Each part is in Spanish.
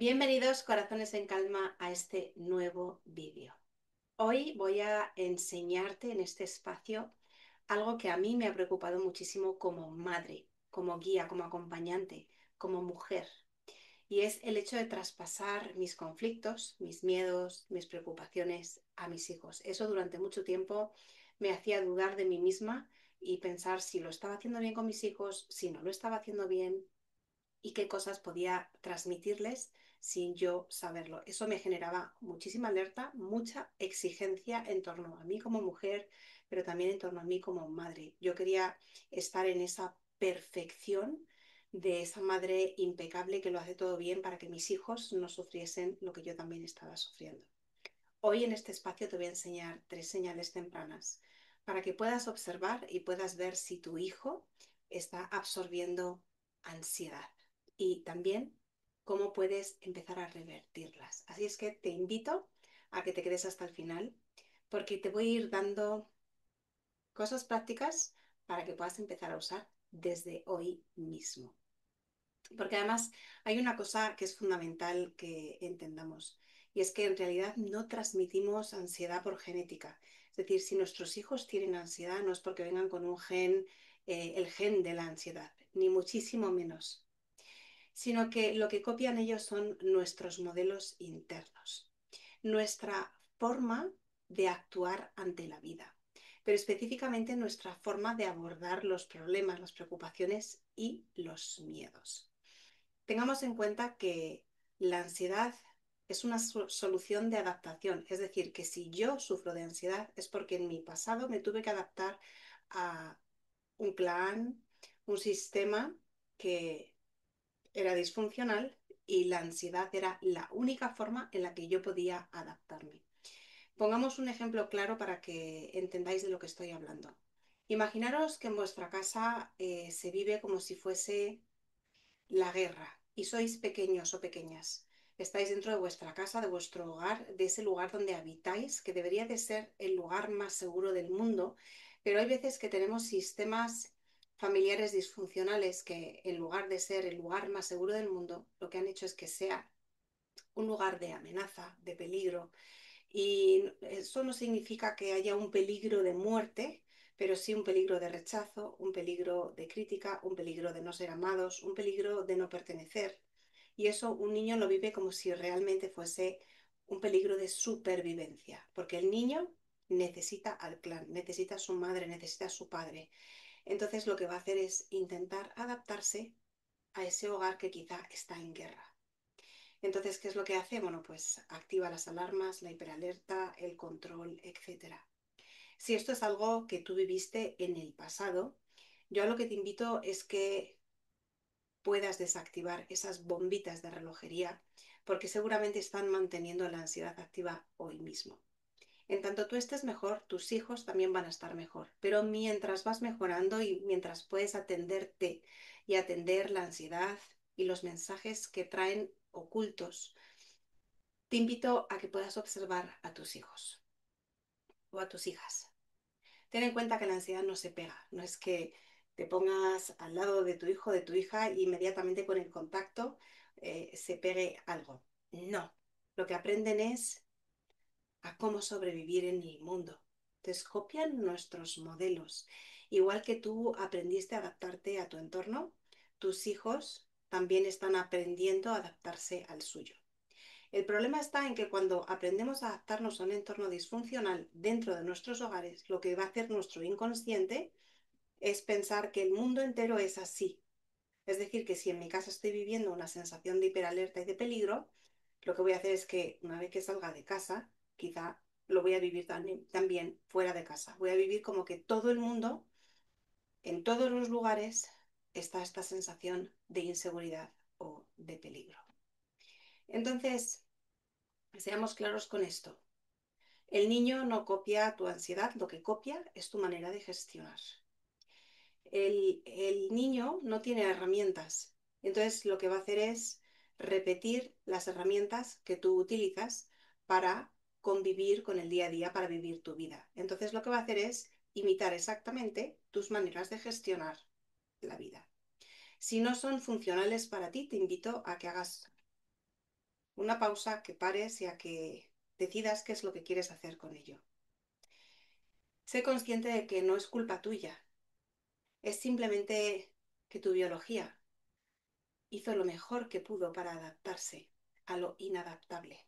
Bienvenidos, corazones en calma, a este nuevo vídeo. Hoy voy a enseñarte en este espacio algo que a mí me ha preocupado muchísimo como madre, como guía, como acompañante, como mujer. Y es el hecho de traspasar mis conflictos, mis miedos, mis preocupaciones a mis hijos. Eso durante mucho tiempo me hacía dudar de mí misma y pensar si lo estaba haciendo bien con mis hijos, si no lo estaba haciendo bien, y qué cosas podía transmitirles sin yo saberlo. Eso me generaba muchísima alerta, mucha exigencia en torno a mí como mujer, pero también en torno a mí como madre. Yo quería estar en esa perfección de esa madre impecable que lo hace todo bien para que mis hijos no sufriesen lo que yo también estaba sufriendo. Hoy en este espacio te voy a enseñar 3 señales tempranas para que puedas observar y puedas ver si tu hijo está absorbiendo ansiedad y también cómo puedes empezar a revertirlas. Así es que te invito a que te quedes hasta el final porque te voy a ir dando cosas prácticas para que puedas empezar a usar desde hoy mismo. Porque además hay una cosa que es fundamental que entendamos, y es que en realidad no transmitimos ansiedad por genética. Es decir, si nuestros hijos tienen ansiedad no es porque vengan con un gen, el gen de la ansiedad, ni muchísimo menos, sino que lo que copian ellos son nuestros modelos internos, nuestra forma de actuar ante la vida, pero específicamente nuestra forma de abordar los problemas, las preocupaciones y los miedos. Tengamos en cuenta que la ansiedad es una solución de adaptación, es decir, que si yo sufro de ansiedad es porque en mi pasado me tuve que adaptar a un clan, un sistema que era disfuncional y la ansiedad era la única forma en la que yo podía adaptarme. Pongamos un ejemplo claro para que entendáis de lo que estoy hablando. Imaginaros que en vuestra casa se vive como si fuese la guerra y sois pequeños o pequeñas. Estáis dentro de vuestra casa, de vuestro hogar, de ese lugar donde habitáis, que debería de ser el lugar más seguro del mundo, pero hay veces que tenemos sistemas familiares disfuncionales que en lugar de ser el lugar más seguro del mundo, lo que han hecho es que sea un lugar de amenaza, de peligro, y eso no significa que haya un peligro de muerte, pero sí un peligro de rechazo, un peligro de crítica, un peligro de no ser amados, un peligro de no pertenecer. Y eso un niño lo vive como si realmente fuese un peligro de supervivencia, porque el niño necesita al clan, necesita a su madre, necesita a su padre. Entonces lo que va a hacer es intentar adaptarse a ese hogar que quizá está en guerra. Entonces, ¿qué es lo que hace? Bueno, pues activa las alarmas, la hiperalerta, el control, etcétera. Si esto es algo que tú viviste en el pasado, yo a lo que te invito es que puedas desactivar esas bombitas de relojería porque seguramente están manteniendo la ansiedad activa hoy mismo. En tanto tú estés mejor, tus hijos también van a estar mejor. Pero mientras vas mejorando y mientras puedes atenderte y atender la ansiedad y los mensajes que traen ocultos, te invito a que puedas observar a tus hijos o a tus hijas. Ten en cuenta que la ansiedad no se pega, no es que te pongas al lado de tu hijo o de tu hija e inmediatamente con el contacto se pegue algo. No, lo que aprenden es a cómo sobrevivir en el mundo. Entonces copian nuestros modelos. Igual que tú aprendiste a adaptarte a tu entorno, tus hijos también están aprendiendo a adaptarse al suyo. El problema está en que cuando aprendemos a adaptarnos a un entorno disfuncional dentro de nuestros hogares, lo que va a hacer nuestro inconsciente es pensar que el mundo entero es así. Es decir, que si en mi casa estoy viviendo una sensación de hiperalerta y de peligro, lo que voy a hacer es que una vez que salga de casa, quizá lo voy a vivir también fuera de casa. Voy a vivir como que todo el mundo, en todos los lugares, está esta sensación de inseguridad o de peligro. Entonces, seamos claros con esto. El niño no copia tu ansiedad, lo que copia es tu manera de gestionar. El niño no tiene herramientas, entonces lo que va a hacer es repetir las herramientas que tú utilizas para convivir con el día a día, para vivir tu vida. Entonces lo que va a hacer es imitar exactamente tus maneras de gestionar la vida. Si no son funcionales para ti, te invito a que hagas una pausa, que pares y a que decidas qué es lo que quieres hacer con ello. Sé consciente de que no es culpa tuya, es simplemente que tu biología hizo lo mejor que pudo para adaptarse a lo inadaptable.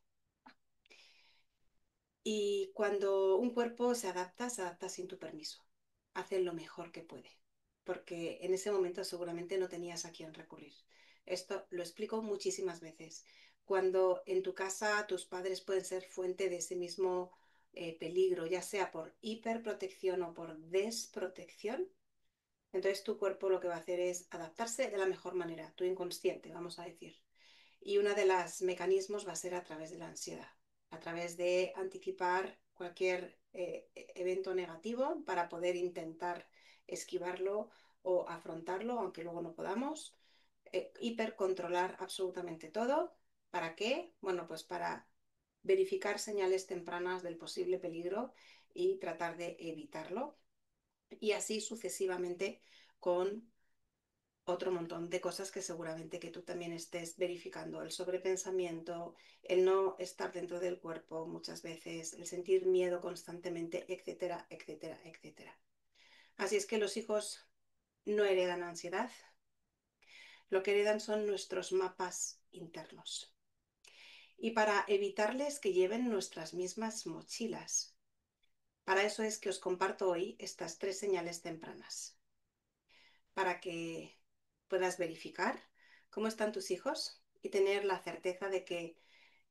Y cuando un cuerpo se adapta sin tu permiso. Hace lo mejor que puede, porque en ese momento seguramente no tenías a quién recurrir. Esto lo explico muchísimas veces. Cuando en tu casa tus padres pueden ser fuente de ese mismo peligro, ya sea por hiperprotección o por desprotección, entonces tu cuerpo lo que va a hacer es adaptarse de la mejor manera, tu inconsciente, vamos a decir. Y uno de los mecanismos va a ser a través de la ansiedad, a través de anticipar cualquier evento negativo para poder intentar esquivarlo o afrontarlo, aunque luego no podamos. Hipercontrolar absolutamente todo. ¿Para qué? Bueno, pues para verificar señales tempranas del posible peligro y tratar de evitarlo. Y así sucesivamente con otro montón de cosas que seguramente que tú también estés verificando, el sobrepensamiento, el no estar dentro del cuerpo muchas veces, el sentir miedo constantemente, etcétera, etcétera, etcétera. Así es que los hijos no heredan ansiedad, lo que heredan son nuestros mapas internos. Y para evitarles que lleven nuestras mismas mochilas, para eso es que os comparto hoy estas 3 señales tempranas, para que puedas verificar cómo están tus hijos y tener la certeza de que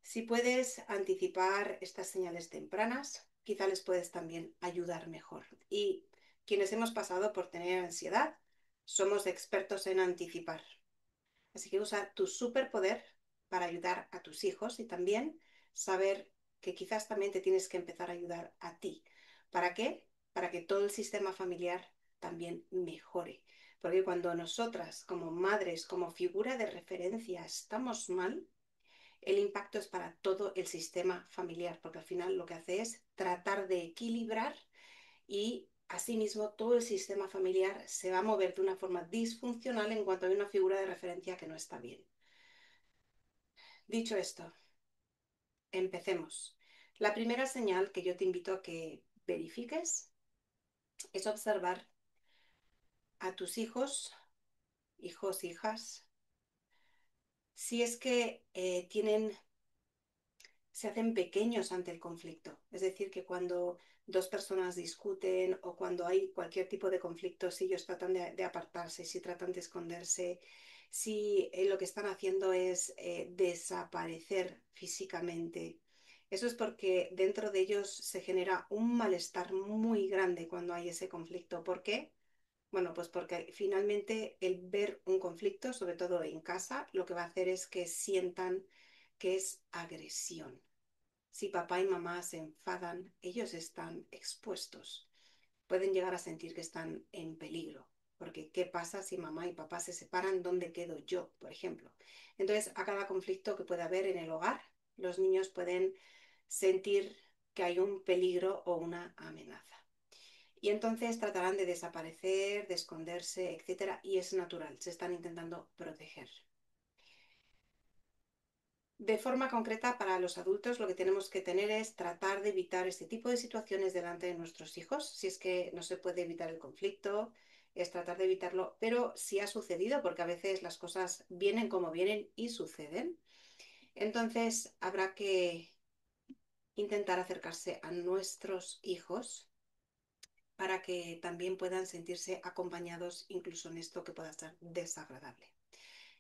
si puedes anticipar estas señales tempranas, quizá les puedes también ayudar mejor. Y quienes hemos pasado por tener ansiedad, somos expertos en anticipar. Así que usa tu superpoder para ayudar a tus hijos y también saber que quizás también te tienes que empezar a ayudar a ti. ¿Para qué? Para que todo el sistema familiar también mejore. Porque cuando nosotras, como madres, como figura de referencia, estamos mal, el impacto es para todo el sistema familiar, porque al final lo que hace es tratar de equilibrar y asimismo todo el sistema familiar se va a mover de una forma disfuncional en cuanto hay una figura de referencia que no está bien. Dicho esto, empecemos. La primera señal que yo te invito a que verifiques es observar a tus hijos, hijos, hijas, si es que se hacen pequeños ante el conflicto. Es decir, que cuando dos personas discuten o cuando hay cualquier tipo de conflicto, si ellos tratan de apartarse, si tratan de esconderse, si lo que están haciendo es desaparecer físicamente. Eso es porque dentro de ellos se genera un malestar muy grande cuando hay ese conflicto. ¿Por qué? Bueno, pues porque finalmente el ver un conflicto, sobre todo en casa, lo que va a hacer es que sientan que es agresión. Si papá y mamá se enfadan, ellos están expuestos. Pueden llegar a sentir que están en peligro. Porque ¿qué pasa si mamá y papá se separan? ¿Dónde quedo yo, por ejemplo? Entonces, a cada conflicto que pueda haber en el hogar, los niños pueden sentir que hay un peligro o una amenaza. Y entonces tratarán de desaparecer, de esconderse, etcétera, y es natural, se están intentando proteger. De forma concreta, para los adultos lo que tenemos que tener es tratar de evitar este tipo de situaciones delante de nuestros hijos. Si es que no se puede evitar el conflicto, es tratar de evitarlo, pero si ha sucedido, porque a veces las cosas vienen como vienen y suceden, entonces habrá que intentar acercarse a nuestros hijos para que también puedan sentirse acompañados incluso en esto que pueda ser desagradable.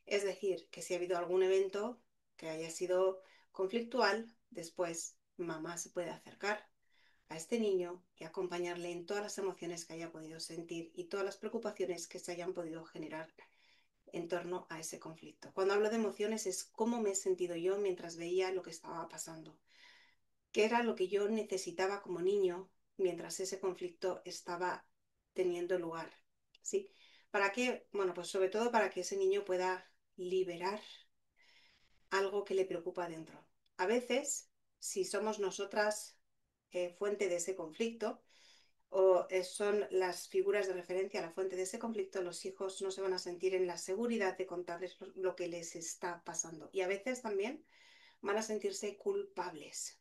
Es decir, que si ha habido algún evento que haya sido conflictual, después mamá se puede acercar a este niño y acompañarle en todas las emociones que haya podido sentir y todas las preocupaciones que se hayan podido generar en torno a ese conflicto. Cuando hablo de emociones es cómo me he sentido yo mientras veía lo que estaba pasando, qué era lo que yo necesitaba como niño mientras ese conflicto estaba teniendo lugar. ¿Sí? ¿Para qué? Bueno, pues sobre todo para que ese niño pueda liberar algo que le preocupa dentro. A veces, si somos nosotras fuente de ese conflicto o son las figuras de referencia la fuente de ese conflicto, los hijos no se van a sentir en la seguridad de contarles lo que les está pasando. Y a veces también van a sentirse culpables.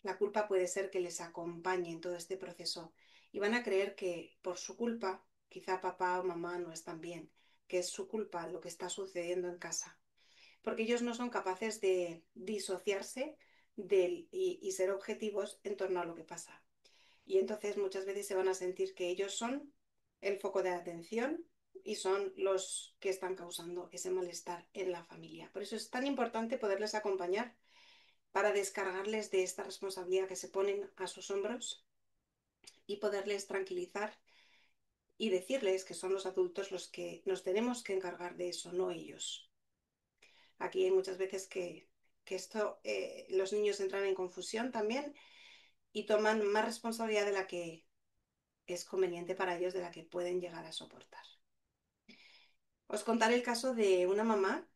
La culpa puede ser que les acompañe en todo este proceso y van a creer que por su culpa, quizá papá o mamá no están bien, que es su culpa lo que está sucediendo en casa, porque ellos no son capaces de disociarse y ser objetivos en torno a lo que pasa. Y entonces muchas veces se van a sentir que ellos son el foco de atención y son los que están causando ese malestar en la familia. Por eso es tan importante poderles acompañar para descargarles de esta responsabilidad que se ponen a sus hombros y poderles tranquilizar y decirles que son los adultos los que nos tenemos que encargar de eso, no ellos. Aquí hay muchas veces que los niños entran en confusión también y toman más responsabilidad de la que es conveniente para ellos, de la que pueden llegar a soportar. Os contaré el caso de una mamá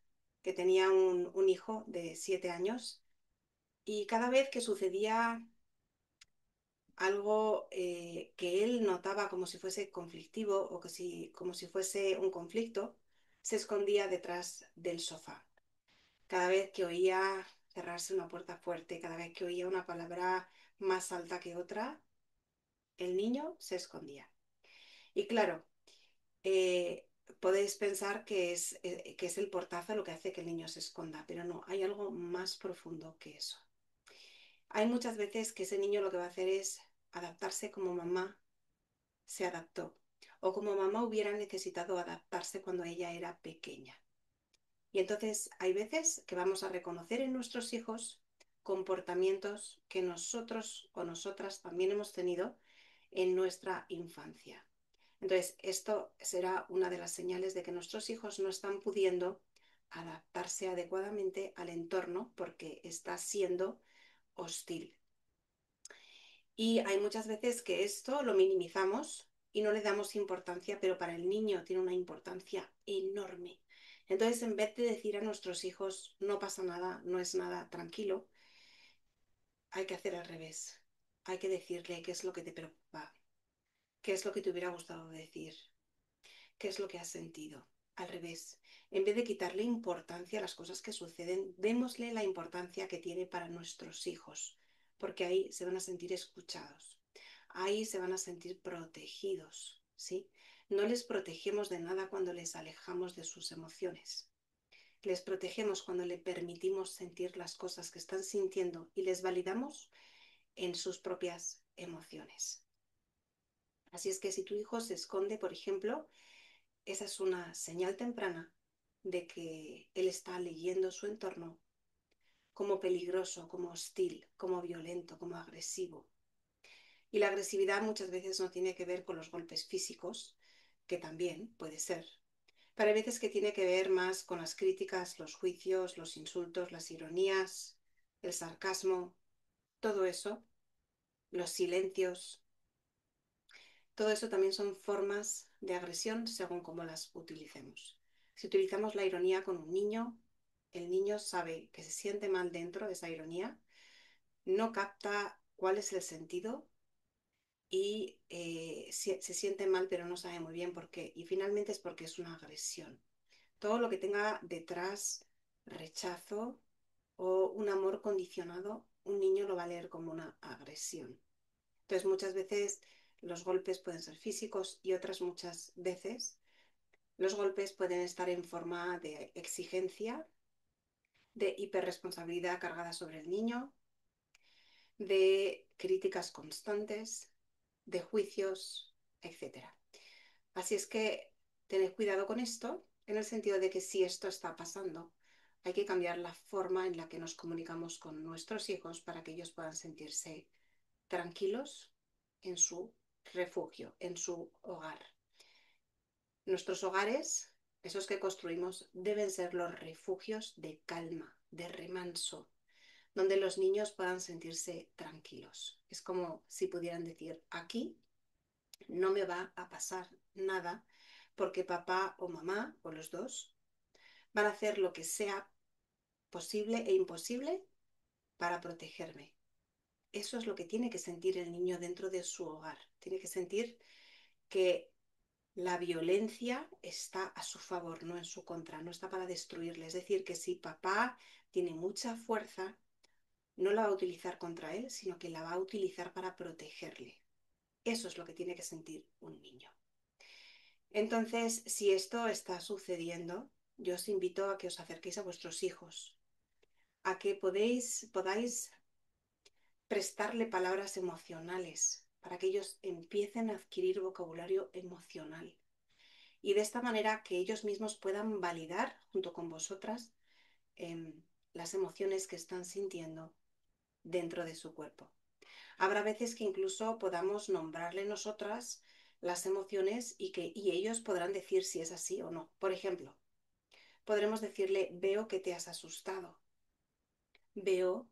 que tenía un hijo de 7 años y cada vez que sucedía algo que él notaba como si fuese conflictivo o como si fuese un conflicto, se escondía detrás del sofá. Cada vez que oía cerrarse una puerta fuerte, cada vez que oía una palabra más alta que otra, el niño se escondía. Y claro, podéis pensar que es el portazo lo que hace que el niño se esconda, pero no, hay algo más profundo que eso. Hay muchas veces que ese niño lo que va a hacer es adaptarse como mamá se adaptó o como mamá hubiera necesitado adaptarse cuando ella era pequeña. Y entonces hay veces que vamos a reconocer en nuestros hijos comportamientos que nosotros o nosotras también hemos tenido en nuestra infancia. Entonces, esto será una de las señales de que nuestros hijos no están pudiendo adaptarse adecuadamente al entorno porque está siendo hostil. Y hay muchas veces que esto lo minimizamos y no le damos importancia, pero para el niño tiene una importancia enorme. Entonces, en vez de decir a nuestros hijos, no pasa nada, no es nada, tranquilo, hay que hacer al revés. Hay que decirle qué es lo que te preocupa, qué es lo que te hubiera gustado decir, qué es lo que has sentido. Al revés, en vez de quitarle importancia a las cosas que suceden, démosle la importancia que tiene para nuestros hijos, porque ahí se van a sentir escuchados, ahí se van a sentir protegidos, ¿sí? No les protegemos de nada cuando les alejamos de sus emociones. Les protegemos cuando le permitimos sentir las cosas que están sintiendo y les validamos en sus propias emociones. Así es que si tu hijo se esconde, por ejemplo, esa es una señal temprana de que él está leyendo su entorno como peligroso, como hostil, como violento, como agresivo. Y la agresividad muchas veces no tiene que ver con los golpes físicos, que también puede ser, pero hay veces que tiene que ver más con las críticas, los juicios, los insultos, las ironías, el sarcasmo, todo eso, los silencios. Todo eso también son formas de agresión según cómo las utilicemos. Si utilizamos la ironía con un niño, el niño sabe que se siente mal dentro de esa ironía, no capta cuál es el sentido y se siente mal pero no sabe muy bien por qué. Y finalmente es porque es una agresión. Todo lo que tenga detrás rechazo o un amor condicionado, un niño lo va a leer como una agresión. Entonces muchas veces los golpes pueden ser físicos y otras muchas veces los golpes pueden estar en forma de exigencia, de hiperresponsabilidad cargada sobre el niño, de críticas constantes, de juicios, etcétera. Así es que tened cuidado con esto, en el sentido de que si esto está pasando, hay que cambiar la forma en la que nos comunicamos con nuestros hijos para que ellos puedan sentirse tranquilos en su refugio, en su hogar. Nuestros hogares, esos que construimos, deben ser los refugios de calma, de remanso, donde los niños puedan sentirse tranquilos. Es como si pudieran decir, aquí no me va a pasar nada porque papá o mamá, o los dos, van a hacer lo que sea posible e imposible para protegerme. Eso es lo que tiene que sentir el niño dentro de su hogar. Tiene que sentir que la violencia está a su favor, no en su contra, no está para destruirle. Es decir, que si papá tiene mucha fuerza, no la va a utilizar contra él, sino que la va a utilizar para protegerle. Eso es lo que tiene que sentir un niño. Entonces, si esto está sucediendo, yo os invito a que os acerquéis a vuestros hijos, a que podáis prestarle palabras emocionales para que ellos empiecen a adquirir vocabulario emocional. Y de esta manera que ellos mismos puedan validar junto con vosotras eh, las emociones que están sintiendo dentro de su cuerpo. Habrá veces que incluso podamos nombrarle nosotras las emociones y ellos podrán decir si es así o no. Por ejemplo, podremos decirle, veo que te has asustado, veo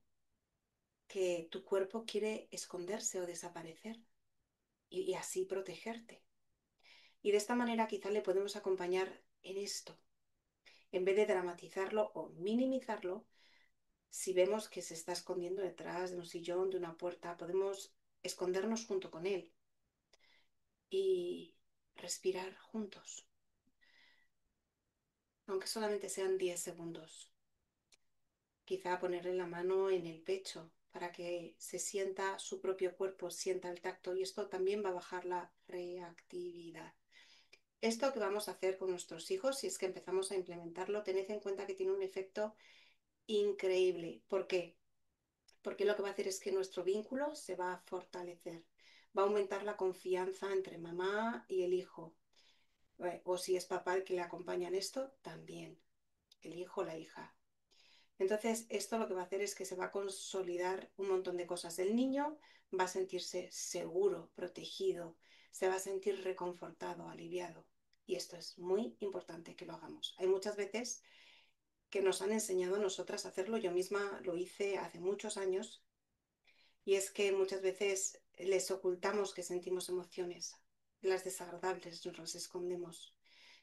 que tu cuerpo quiere esconderse o desaparecer y así protegerte. Y de esta manera quizá le podemos acompañar en esto, en vez de dramatizarlo o minimizarlo. Si vemos que se está escondiendo detrás de un sillón, de una puerta, podemos escondernos junto con él y respirar juntos, aunque solamente sean 10 segundos. Quizá ponerle la mano en el pecho para que se sienta su propio cuerpo, sienta el tacto, y esto también va a bajar la reactividad. Esto que vamos a hacer con nuestros hijos, si es que empezamos a implementarlo, tened en cuenta que tiene un efecto increíble. ¿Por qué? Porque lo que va a hacer es que nuestro vínculo se va a fortalecer, va a aumentar la confianza entre mamá y el hijo, o si es papá el que le acompaña en esto, también, el hijo o la hija. Entonces, esto lo que va a hacer es que se va a consolidar un montón de cosas. El niño va a sentirse seguro, protegido, se va a sentir reconfortado, aliviado. Y esto es muy importante que lo hagamos. Hay muchas veces que nos han enseñado a nosotras a hacerlo. Yo misma lo hice hace muchos años. Y es que muchas veces les ocultamos que sentimos emociones. Las desagradables nos las escondemos.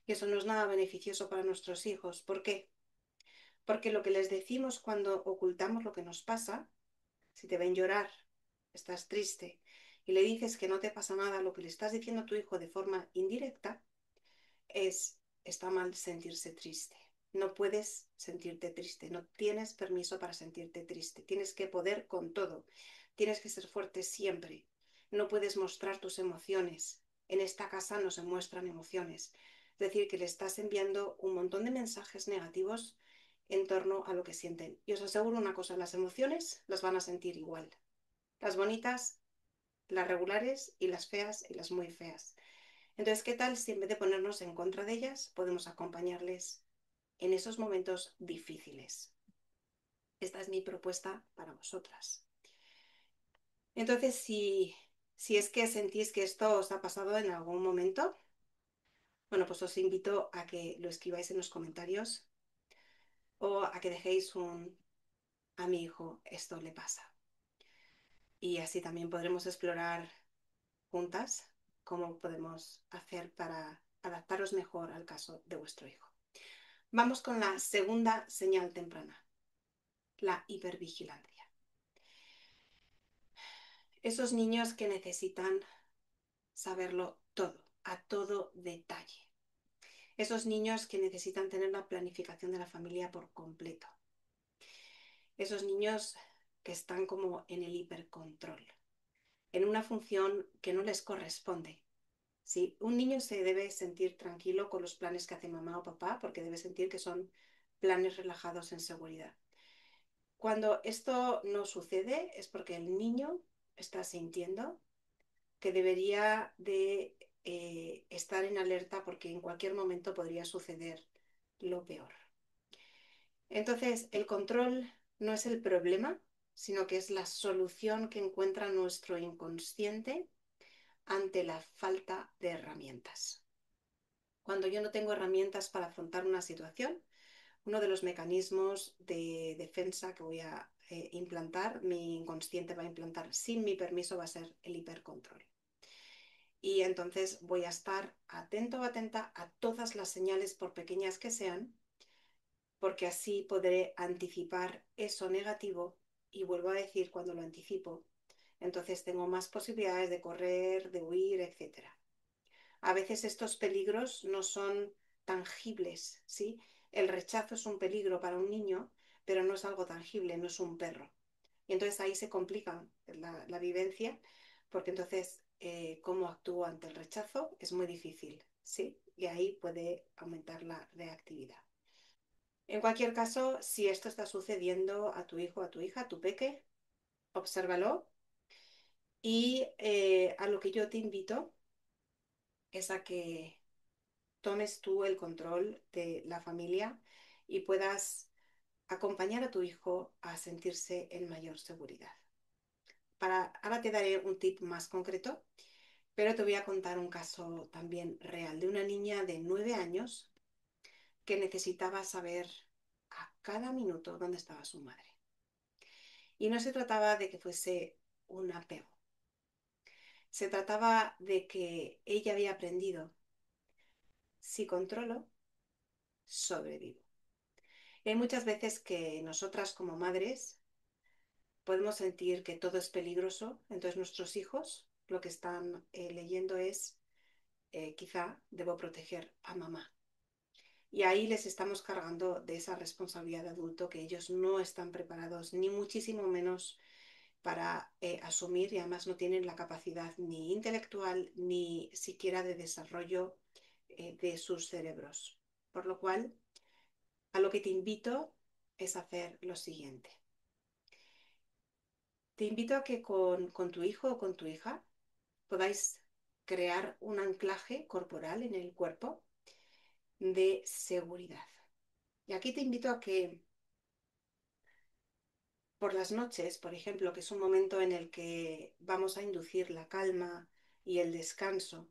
Y eso no es nada beneficioso para nuestros hijos. ¿Por qué? Porque lo que les decimos cuando ocultamos lo que nos pasa, si te ven llorar, estás triste, y le dices que no te pasa nada, lo que le estás diciendo a tu hijo de forma indirecta es, está mal sentirse triste. No puedes sentirte triste, no tienes permiso para sentirte triste. Tienes que poder con todo, tienes que ser fuerte siempre. No puedes mostrar tus emociones. En esta casa no se muestran emociones. Es decir, que le estás enviando un montón de mensajes negativos en torno a lo que sienten. Y os aseguro una cosa, las emociones las van a sentir igual. Las bonitas, las regulares y las feas y las muy feas. Entonces, ¿qué tal si en vez de ponernos en contra de ellas, podemos acompañarles en esos momentos difíciles? Esta es mi propuesta para vosotras. Entonces, si es que sentís que esto os ha pasado en algún momento, bueno, pues os invito a que lo escribáis en los comentarios o a que dejéis un a mi hijo esto le pasa. Y así también podremos explorar juntas cómo podemos hacer para adaptaros mejor al caso de vuestro hijo. Vamos con la segunda señal temprana, la hipervigilancia. Esos niños que necesitan saberlo todo, a todo detalle. Esos niños que necesitan tener la planificación de la familia por completo. Esos niños que están como en el hipercontrol, en una función que no les corresponde. Sí, un niño se debe sentir tranquilo con los planes que hace mamá o papá porque debe sentir que son planes relajados en seguridad. Cuando esto no sucede es porque el niño está sintiendo que debería de estar en alerta porque en cualquier momento podría suceder lo peor. Entonces, el control no es el problema, sino que es la solución que encuentra nuestro inconsciente ante la falta de herramientas. Cuando yo no tengo herramientas para afrontar una situación, uno de los mecanismos de defensa que voy a implantar, mi inconsciente va a implantar sin mi permiso, va a ser el hipercontrol. Y entonces voy a estar atento o atenta a todas las señales, por pequeñas que sean, porque así podré anticipar eso negativo y vuelvo a decir cuando lo anticipo, entonces tengo más posibilidades de correr, de huir, etcétera. A veces estos peligros no son tangibles, ¿sí? El rechazo es un peligro para un niño, pero no es algo tangible, no es un perro. Y entonces ahí se complica la vivencia, porque entonces cómo actúo ante el rechazo es muy difícil, ¿sí? Y ahí puede aumentar la reactividad. En cualquier caso, si esto está sucediendo a tu hijo, a tu hija, a tu peque, obsérvalo y a lo que yo te invito es a que tomes tú el control de la familia y puedas acompañar a tu hijo a sentirse en mayor seguridad. Ahora te daré un tip más concreto, pero te voy a contar un caso también real de una niña de 9 años que necesitaba saber a cada minuto dónde estaba su madre. Y no se trataba de que fuese un apego, se trataba de que ella había aprendido, si controlo, sobrevivo. Y hay muchas veces que nosotras como madres podemos sentir que todo es peligroso, entonces nuestros hijos lo que están leyendo es, quizá debo proteger a mamá. Y ahí les estamos cargando de esa responsabilidad de adulto que ellos no están preparados, ni muchísimo menos para asumir, y además no tienen la capacidad ni intelectual ni siquiera de desarrollo de sus cerebros. Por lo cual, a lo que te invito es hacer lo siguiente. Te invito a que con tu hijo o con tu hija podáis crear un anclaje corporal en el cuerpo de seguridad. Y aquí te invito a que por las noches, por ejemplo, que es un momento en el que vamos a inducir la calma y el descanso,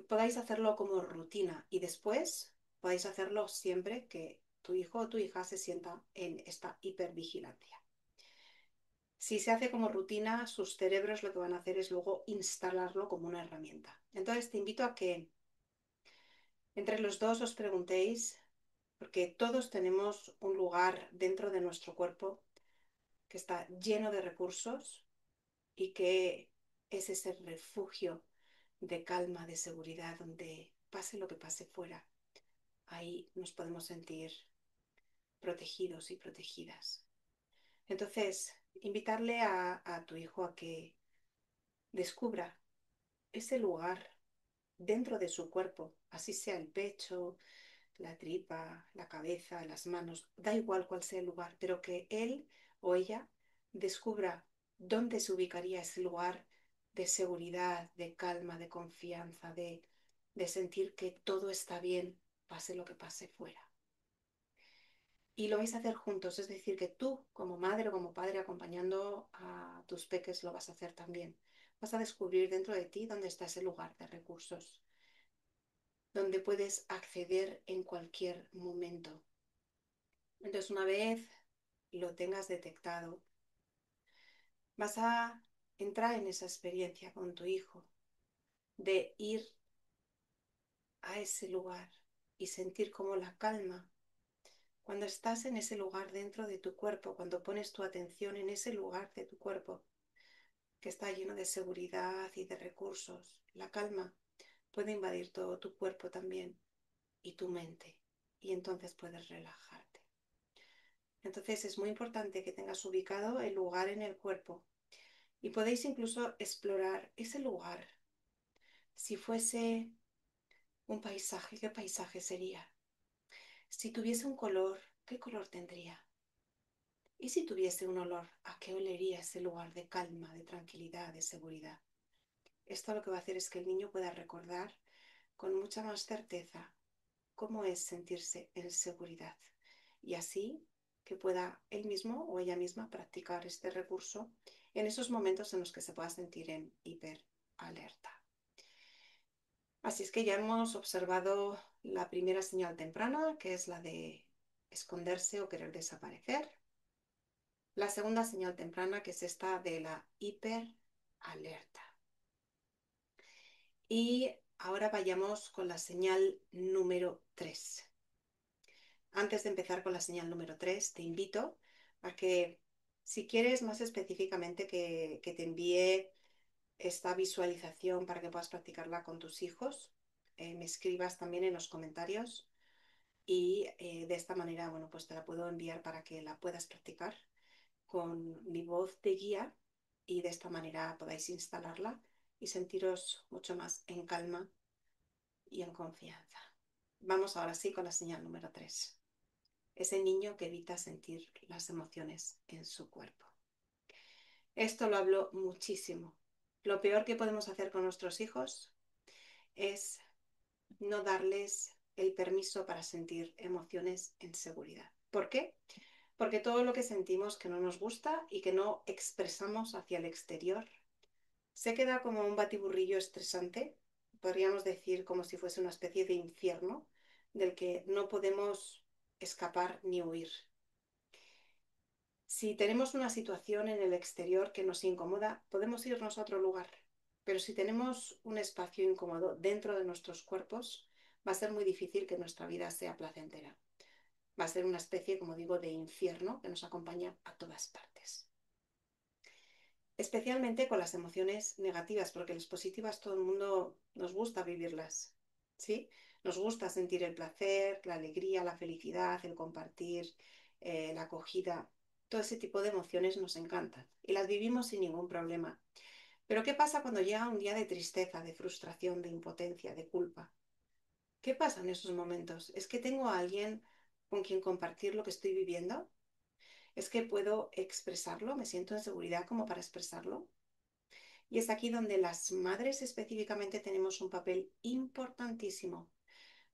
podáis hacerlo como rutina y después podáis hacerlo siempre que tu hijo o tu hija se sienta en esta hipervigilancia. Si se hace como rutina, sus cerebros lo que van a hacer es luego instalarlo como una herramienta. Entonces te invito a que entre los dos os preguntéis, porque todos tenemos un lugar dentro de nuestro cuerpo que está lleno de recursos y que es ese refugio de calma, de seguridad, donde pase lo que pase fuera, ahí nos podemos sentir protegidos y protegidas. Entonces, invitarle a tu hijo a que descubra ese lugar dentro de su cuerpo, así sea el pecho, la tripa, la cabeza, las manos, da igual cuál sea el lugar, pero que él o ella descubra dónde se ubicaría ese lugar de seguridad, de calma, de confianza, de sentir que todo está bien, pase lo que pase fuera. Y lo vais a hacer juntos, es decir, que tú como madre o como padre acompañando a tus peques lo vas a hacer también. Vas a descubrir dentro de ti dónde está ese lugar de recursos, donde puedes acceder en cualquier momento. Entonces, una vez lo tengas detectado, vas a entrar en esa experiencia con tu hijo de ir a ese lugar y sentir como la calma. Cuando estás en ese lugar dentro de tu cuerpo, cuando pones tu atención en ese lugar de tu cuerpo que está lleno de seguridad y de recursos, la calma puede invadir todo tu cuerpo también y tu mente, y entonces puedes relajarte. Entonces es muy importante que tengas ubicado el lugar en el cuerpo y podéis incluso explorar ese lugar. Si fuese un paisaje, ¿qué paisaje sería? Si tuviese un color, ¿qué color tendría? Y si tuviese un olor, ¿a qué olería ese lugar de calma, de tranquilidad, de seguridad? Esto lo que va a hacer es que el niño pueda recordar con mucha más certeza cómo es sentirse en seguridad y así que pueda él mismo o ella misma practicar este recurso en esos momentos en los que se pueda sentir en hiperalerta. Así es que ya hemos observado la primera señal temprana, que es la de esconderse o querer desaparecer. La segunda señal temprana, que es esta de la hiperalerta. Y ahora vayamos con la señal número 3. Antes de empezar con la señal número 3, te invito a que, si quieres más específicamente que te envíe esta visualización para que puedas practicarla con tus hijos. Me escribas también en los comentarios y de esta manera, bueno, pues te la puedo enviar para que la puedas practicar con mi voz de guía y de esta manera podáis instalarla y sentiros mucho más en calma y en confianza. Vamos ahora sí con la señal número 3. Ese niño que evita sentir las emociones en su cuerpo. Esto lo hablo muchísimo. Lo peor que podemos hacer con nuestros hijos es no darles el permiso para sentir emociones en seguridad. ¿Por qué? Porque todo lo que sentimos que no nos gusta y que no expresamos hacia el exterior se queda como un batiburrillo estresante, podríamos decir como si fuese una especie de infierno del que no podemos escapar ni huir. Si tenemos una situación en el exterior que nos incomoda, podemos irnos a otro lugar, pero si tenemos un espacio incómodo dentro de nuestros cuerpos, va a ser muy difícil que nuestra vida sea placentera. Va a ser una especie, como digo, de infierno que nos acompaña a todas partes. Especialmente con las emociones negativas, porque las positivas todo el mundo nos gusta vivirlas, ¿sí? Nos gusta sentir el placer, la alegría, la felicidad, el compartir, la acogida. Todo ese tipo de emociones nos encantan y las vivimos sin ningún problema. Pero ¿qué pasa cuando llega un día de tristeza, de frustración, de impotencia, de culpa? ¿Qué pasa en esos momentos? ¿Es que tengo a alguien con quien compartir lo que estoy viviendo? ¿Es que puedo expresarlo? ¿Me siento en seguridad como para expresarlo? Y es aquí donde las madres específicamente tenemos un papel importantísimo,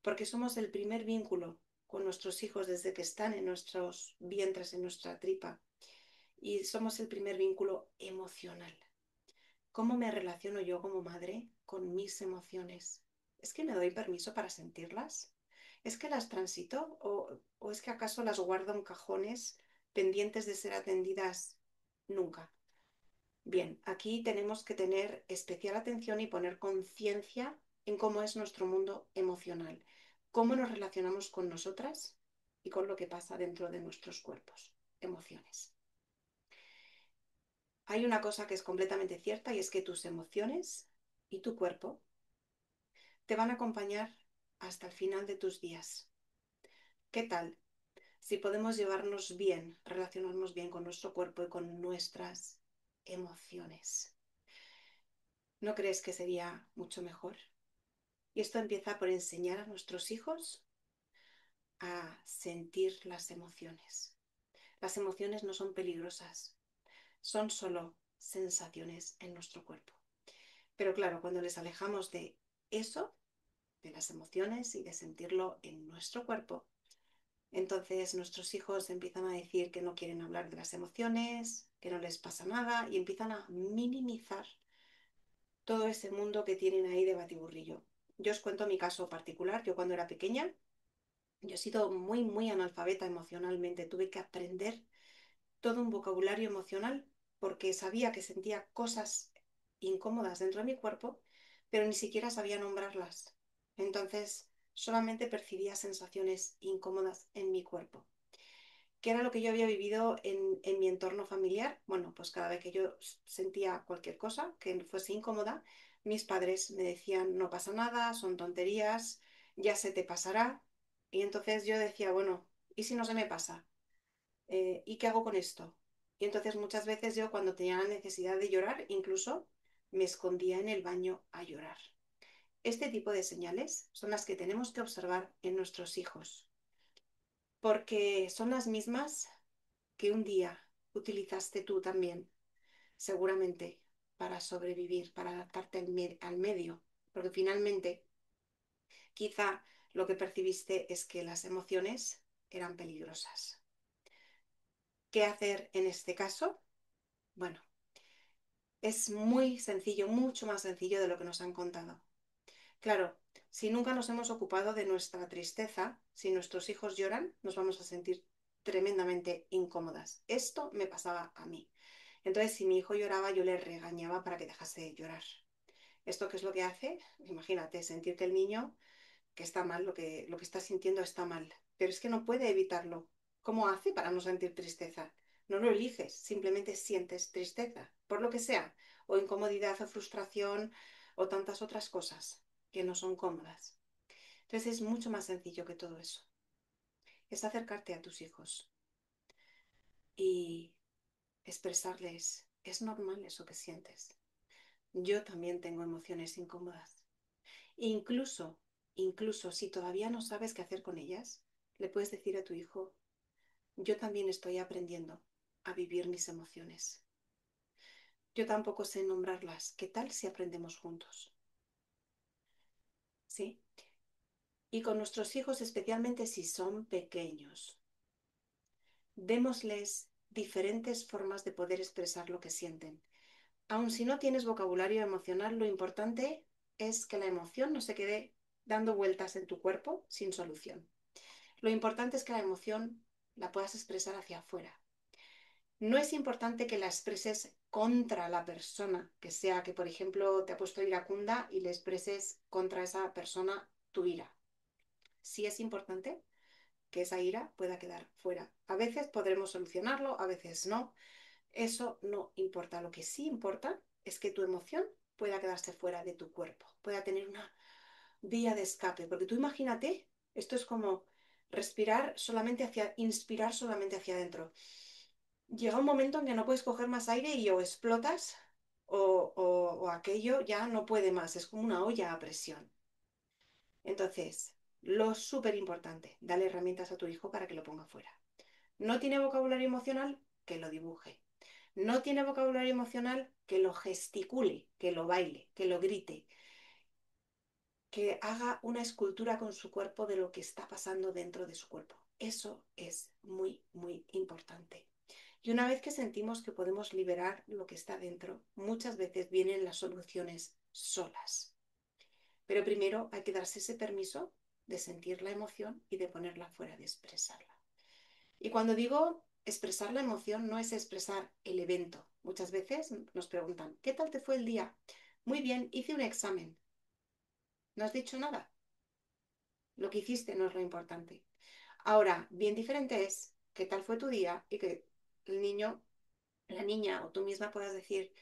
porque somos el primer vínculo con nuestros hijos desde que están en nuestros vientres, en nuestra tripa, y somos el primer vínculo emocional. ¿Cómo me relaciono yo como madre con mis emociones? ¿Es que me doy permiso para sentirlas? ¿Es que las transito o es que acaso las guardo en cajones pendientes de ser atendidas? Nunca. Bien, aquí tenemos que tener especial atención y poner conciencia en cómo es nuestro mundo emocional, cómo nos relacionamos con nosotras y con lo que pasa dentro de nuestros cuerpos, emociones. Hay una cosa que es completamente cierta y es que tus emociones y tu cuerpo te van a acompañar hasta el final de tus días. ¿Qué tal si podemos llevarnos bien, relacionarnos bien con nuestro cuerpo y con nuestras emociones? ¿No crees que sería mucho mejor? Y esto empieza por enseñar a nuestros hijos a sentir las emociones. Las emociones no son peligrosas, son solo sensaciones en nuestro cuerpo. Pero claro, cuando les alejamos de eso, de las emociones y de sentirlo en nuestro cuerpo, entonces nuestros hijos empiezan a decir que no quieren hablar de las emociones, que no les pasa nada y empiezan a minimizar todo ese mundo que tienen ahí de batiburrillo. Yo os cuento mi caso particular. Yo cuando era pequeña, yo he sido muy analfabeta emocionalmente. Tuve que aprender todo un vocabulario emocional porque sabía que sentía cosas incómodas dentro de mi cuerpo, pero ni siquiera sabía nombrarlas. Entonces, solamente percibía sensaciones incómodas en mi cuerpo. ¿Qué era lo que yo había vivido en mi entorno familiar? Bueno, pues cada vez que yo sentía cualquier cosa que fuese incómoda, mis padres me decían, no pasa nada, son tonterías, ya se te pasará. Y entonces yo decía, bueno, ¿y si no se me pasa? ¿Y qué hago con esto? Y entonces muchas veces yo cuando tenía la necesidad de llorar, incluso me escondía en el baño a llorar. Este tipo de señales son las que tenemos que observar en nuestros hijos, porque son las mismas que un día utilizaste tú también, seguramente, para sobrevivir, para adaptarte al medio, porque finalmente quizá lo que percibiste es que las emociones eran peligrosas. ¿Qué hacer en este caso? Bueno, es muy sencillo, mucho más sencillo de lo que nos han contado. Claro, si nunca nos hemos ocupado de nuestra tristeza, si nuestros hijos lloran, nos vamos a sentir tremendamente incómodas. Esto me pasaba a mí. Entonces, si mi hijo lloraba, yo le regañaba para que dejase de llorar. ¿Esto qué es lo que hace? Imagínate, sentir que el niño que está mal, lo que está sintiendo está mal. Pero es que no puede evitarlo. ¿Cómo hace para no sentir tristeza? No lo eliges, simplemente sientes tristeza. por lo que sea, o incomodidad o frustración o tantas otras cosas que no son cómodas. Entonces es mucho más sencillo que todo eso. Es acercarte a tus hijos y expresarles, es normal eso que sientes. Yo también tengo emociones incómodas. Incluso, incluso si todavía no sabes qué hacer con ellas, le puedes decir a tu hijo, yo también estoy aprendiendo a vivir mis emociones. Yo tampoco sé nombrarlas. ¿Qué tal si aprendemos juntos? ¿Sí? Y con nuestros hijos, especialmente si son pequeños, démosles diferentes formas de poder expresar lo que sienten. Aun si no tienes vocabulario emocional, lo importante es que la emoción no se quede dando vueltas en tu cuerpo sin solución. Lo importante es que la emoción la puedas expresar hacia afuera. No es importante que la expreses contra la persona, que sea que, por ejemplo, te ha puesto iracunda y le expreses contra esa persona tu ira. Sí es importante que esa ira pueda quedar fuera. A veces podremos solucionarlo, a veces no. Eso no importa. Lo que sí importa es que tu emoción pueda quedarse fuera de tu cuerpo, pueda tener una vía de escape. Porque tú imagínate, esto es como respirar solamente inspirar solamente hacia adentro. Llega un momento en que no puedes coger más aire y o explotas o aquello ya no puede más. Es como una olla a presión. Entonces, lo súper importante, dale herramientas a tu hijo para que lo ponga fuera. ¿No tiene vocabulario emocional? Que lo dibuje. ¿No tiene vocabulario emocional? Que lo gesticule, que lo baile, que lo grite, que haga una escultura con su cuerpo de lo que está pasando dentro de su cuerpo. Eso es muy, muy importante. Y una vez que sentimos que podemos liberar lo que está dentro, muchas veces vienen las soluciones solas. Pero primero hay que darse ese permiso de sentir la emoción y de ponerla fuera, de expresarla. Y cuando digo expresar la emoción, no es expresar el evento. Muchas veces nos preguntan, ¿qué tal te fue el día? Muy bien, hice un examen. ¿No has dicho nada? Lo que hiciste no es lo importante. Ahora, bien diferente es qué tal fue tu día y que el niño, la niña o tú misma puedas decir,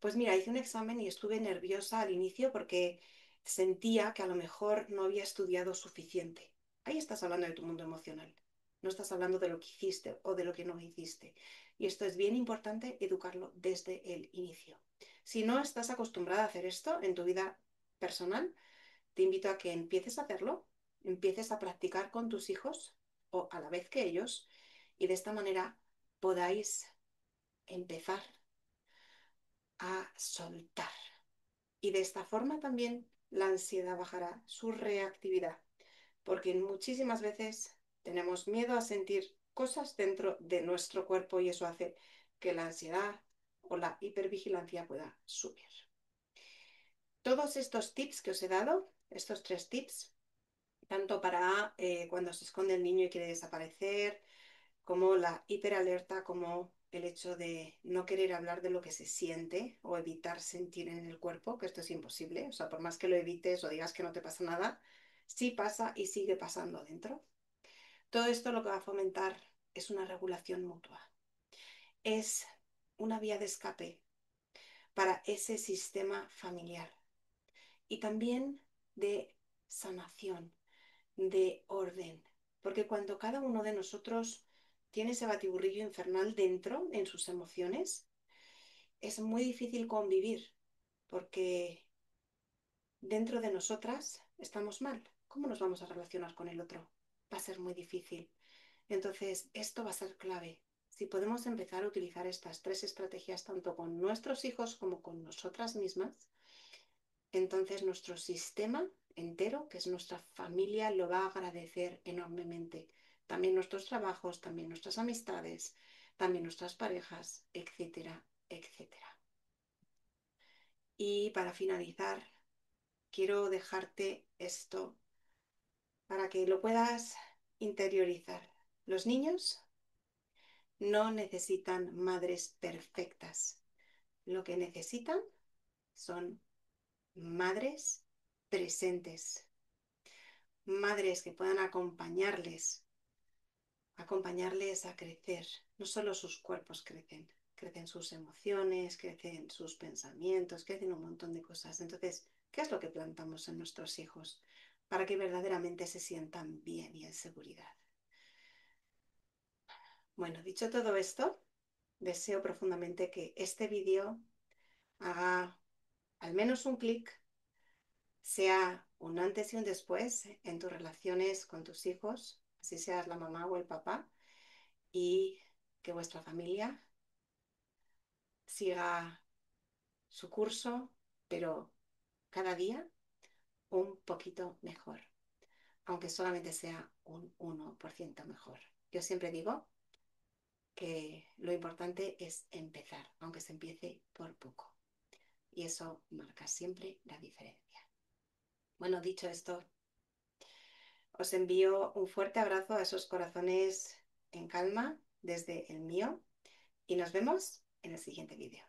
pues mira, hice un examen y estuve nerviosa al inicio porque sentía que a lo mejor no había estudiado suficiente. Ahí estás hablando de tu mundo emocional. No estás hablando de lo que hiciste o de lo que no hiciste. Y esto es bien importante educarlo desde el inicio. Si no estás acostumbrada a hacer esto en tu vida personal, te invito a que empieces a hacerlo, empieces a practicar con tus hijos o a la vez que ellos y de esta manera podáis empezar a soltar. Y de esta forma también la ansiedad bajará, su reactividad, porque muchísimas veces tenemos miedo a sentir cosas dentro de nuestro cuerpo y eso hace que la ansiedad o la hipervigilancia pueda subir. Todos estos tips que os he dado, estos 3 tips, tanto para cuando se esconde el niño y quiere desaparecer, como la hiperalerta, como el hecho de no querer hablar de lo que se siente o evitar sentir en el cuerpo, que esto es imposible, o sea, por más que lo evites o digas que no te pasa nada, sí pasa y sigue pasando dentro. Todo esto lo que va a fomentar es una regulación mutua, es una vía de escape para ese sistema familiar y también de sanación, de orden, porque cuando cada uno de nosotros tiene ese batiburrillo infernal dentro, en sus emociones, es muy difícil convivir, porque dentro de nosotras estamos mal. ¿Cómo nos vamos a relacionar con el otro? Va a ser muy difícil. Entonces, esto va a ser clave. Si podemos empezar a utilizar estas 3 estrategias tanto con nuestros hijos como con nosotras mismas, entonces nuestro sistema entero, que es nuestra familia, lo va a agradecer enormemente. También nuestros trabajos, también nuestras amistades, también nuestras parejas, etcétera, etcétera. Y para finalizar, quiero dejarte esto para que lo puedas interiorizar. Los niños no necesitan madres perfectas. Lo que necesitan son madres presentes, madres que puedan acompañarles a crecer. No solo sus cuerpos crecen, crecen sus emociones, crecen sus pensamientos, crecen un montón de cosas. Entonces, ¿qué es lo que plantamos en nuestros hijos para que verdaderamente se sientan bien y en seguridad? Bueno, dicho todo esto, deseo profundamente que este vídeo haga al menos un clic, sea un antes y un después en tus relaciones con tus hijos, así seas la mamá o el papá, y que vuestra familia siga su curso, pero cada día un poquito mejor, aunque solamente sea un 1% mejor. Yo siempre digo que lo importante es empezar, aunque se empiece por poco. Y eso marca siempre la diferencia. Bueno, dicho esto, os envío un fuerte abrazo a esos corazones en calma desde el mío y nos vemos en el siguiente vídeo.